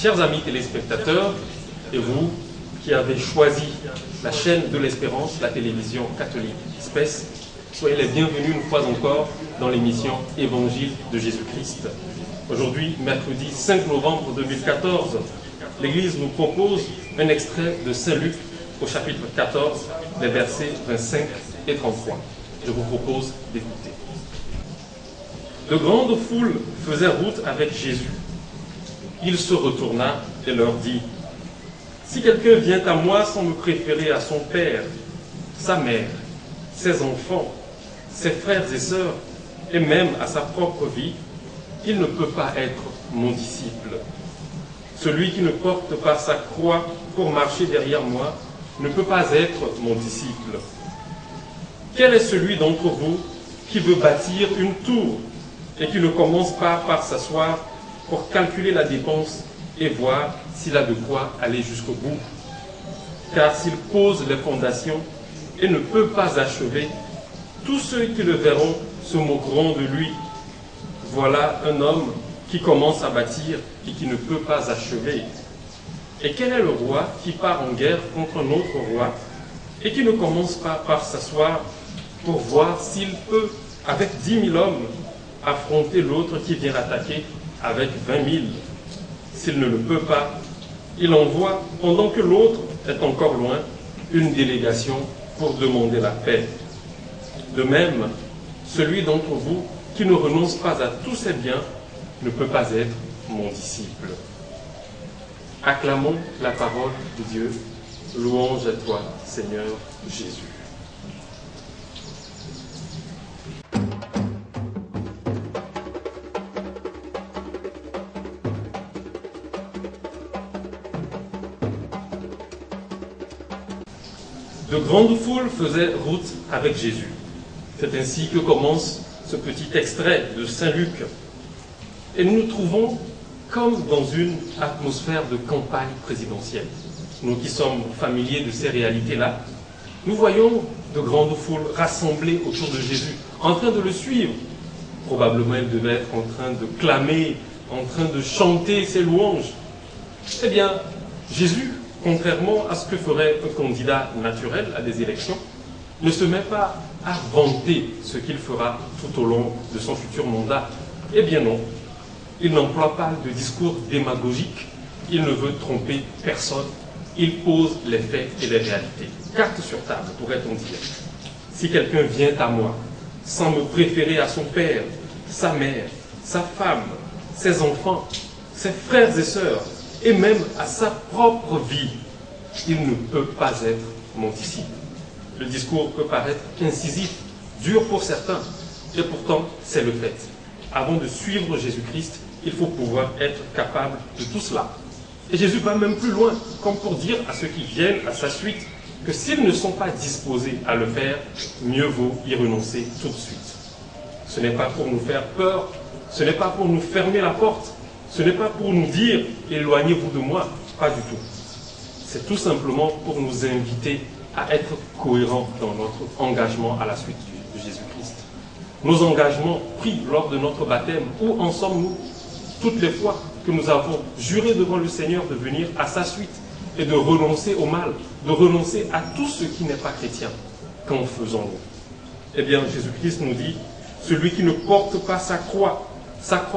Chers amis téléspectateurs, et vous qui avez choisi la chaîne de l'Espérance, la télévision catholique Spes, soyez les bienvenus une fois encore dans l'émission Évangile de Jésus-Christ. Aujourd'hui, mercredi 5 novembre 2014, l'Église nous propose un extrait de Saint Luc au chapitre 14, les versets 25 et 33. Je vous propose d'écouter. De grandes foules faisaient route avec Jésus. Il se retourna et leur dit : si quelqu'un vient à moi sans me préférer à son père, sa mère, ses enfants, ses frères et sœurs, et même à sa propre vie, il ne peut pas être mon disciple. Celui qui ne porte pas sa croix pour marcher derrière moi ne peut pas être mon disciple. Quel est celui d'entre vous qui veut bâtir une tour et qui ne commence pas par s'asseoir pour calculer la dépense et voir s'il a de quoi aller jusqu'au bout? Car s'il pose les fondations et ne peut pas achever, tous ceux qui le verront se moqueront de lui. Voilà un homme qui commence à bâtir et qui ne peut pas achever. Et quel est le roi qui part en guerre contre un autre roi et qui ne commence pas par s'asseoir pour voir s'il peut, avec 10 000 hommes, affronter l'autre qui vient attaquer avec 20 000. S'il ne le peut pas, il envoie, pendant que l'autre est encore loin, une délégation pour demander la paix. De même, celui d'entre vous qui ne renonce pas à tous ses biens ne peut pas être mon disciple. Acclamons la parole de Dieu. Louange à toi, Seigneur Jésus. De grandes foules faisaient route avec Jésus. C'est ainsi que commence ce petit extrait de Saint Luc. Et nous nous trouvons comme dans une atmosphère de campagne présidentielle. Nous qui sommes familiers de ces réalités-là, nous voyons de grandes foules rassemblées autour de Jésus, en train de le suivre. Probablement, ils devaient être en train de clamer, en train de chanter ses louanges. Eh bien, Jésus, contrairement à ce que ferait un candidat naturel à des élections, ne se met pas à vanter ce qu'il fera tout au long de son futur mandat. Eh bien non, il n'emploie pas de discours démagogique, il ne veut tromper personne, il pose les faits et les réalités. Carte sur table, pourrait-on dire. Si quelqu'un vient à moi sans me préférer à son père, sa mère, sa femme, ses enfants, ses frères et sœurs, et même à sa propre vie, il ne peut pas être mon disciple. Le discours peut paraître incisif, dur pour certains, et pourtant c'est le fait. Avant de suivre Jésus-Christ, il faut pouvoir être capable de tout cela. Et Jésus va même plus loin, comme pour dire à ceux qui viennent à sa suite que s'ils ne sont pas disposés à le faire, mieux vaut y renoncer tout de suite. Ce n'est pas pour nous faire peur, ce n'est pas pour nous fermer la porte, ce n'est pas pour nous dire « éloignez-vous de moi », pas du tout. C'est tout simplement pour nous inviter à être cohérents dans notre engagement à la suite de Jésus-Christ. Nos engagements pris lors de notre baptême, où en sommes-nous toutes les fois que nous avons juré devant le Seigneur de venir à sa suite et de renoncer au mal, de renoncer à tout ce qui n'est pas chrétien? Qu'en faisons-nous? Eh bien, Jésus-Christ nous dit, celui qui ne porte pas sa croix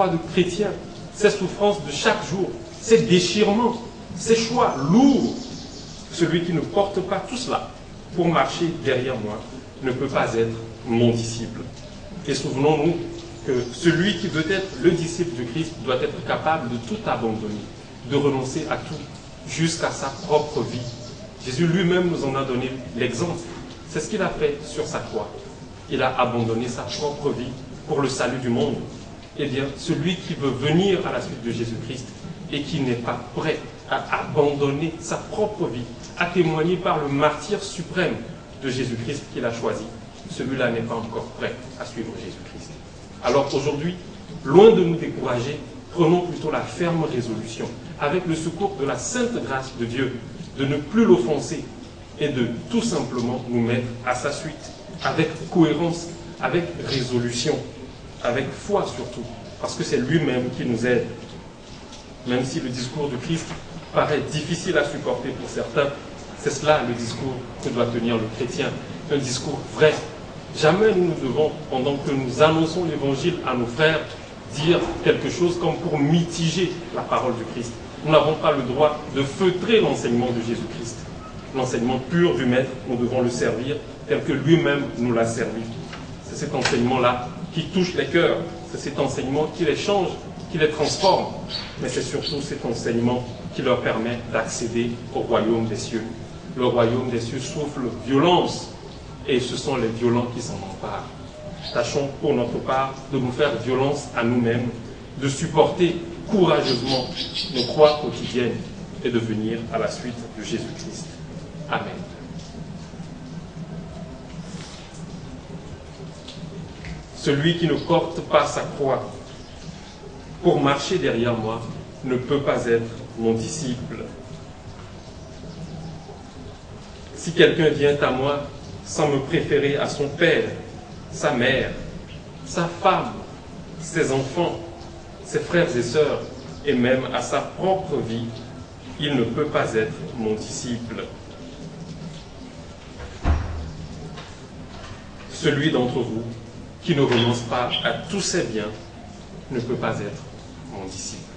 de chrétien, ses souffrances de chaque jour, ses déchirements, ses choix lourds, celui qui ne porte pas tout cela pour marcher derrière moi ne peut pas être mon disciple. Et souvenons-nous que celui qui veut être le disciple du Christ doit être capable de tout abandonner, de renoncer à tout, jusqu'à sa propre vie. Jésus lui-même nous en a donné l'exemple. C'est ce qu'il a fait sur sa croix. Il a abandonné sa propre vie pour le salut du monde. Eh bien, celui qui veut venir à la suite de Jésus-Christ et qui n'est pas prêt à abandonner sa propre vie, à témoigner par le martyre suprême de Jésus-Christ qu'il a choisi, celui-là n'est pas encore prêt à suivre Jésus-Christ. Alors aujourd'hui, loin de nous décourager, prenons plutôt la ferme résolution, avec le secours de la sainte grâce de Dieu, de ne plus l'offenser et de tout simplement nous mettre à sa suite, avec cohérence, avec résolution, avec foi surtout, parce que c'est lui-même qui nous aide. Même si le discours du Christ paraît difficile à supporter pour certains, c'est cela le discours que doit tenir le chrétien, un discours vrai. Jamais nous ne devons, pendant que nous annonçons l'Évangile à nos frères, dire quelque chose comme pour mitiger la parole du Christ. Nous n'avons pas le droit de feutrer l'enseignement de Jésus-Christ. L'enseignement pur du Maître, nous devons le servir tel que lui-même nous l'a servi. C'est cet enseignement-là qui touche les cœurs, c'est cet enseignement qui les change, qui les transforme, mais c'est surtout cet enseignement qui leur permet d'accéder au royaume des cieux. Le royaume des cieux souffle violence, et ce sont les violents qui s'en emparent. Tâchons pour notre part de nous faire violence à nous-mêmes, de supporter courageusement nos croix quotidiennes et de venir à la suite de Jésus-Christ. Amen. Celui qui ne porte pas sa croix pour marcher derrière moi ne peut pas être mon disciple. Si quelqu'un vient à moi sans me préférer à son père, sa mère, sa femme, ses enfants, ses frères et sœurs, et même à sa propre vie, il ne peut pas être mon disciple. Celui d'entre vous qui ne renonce pas à tous ses biens ne peut pas être mon disciple.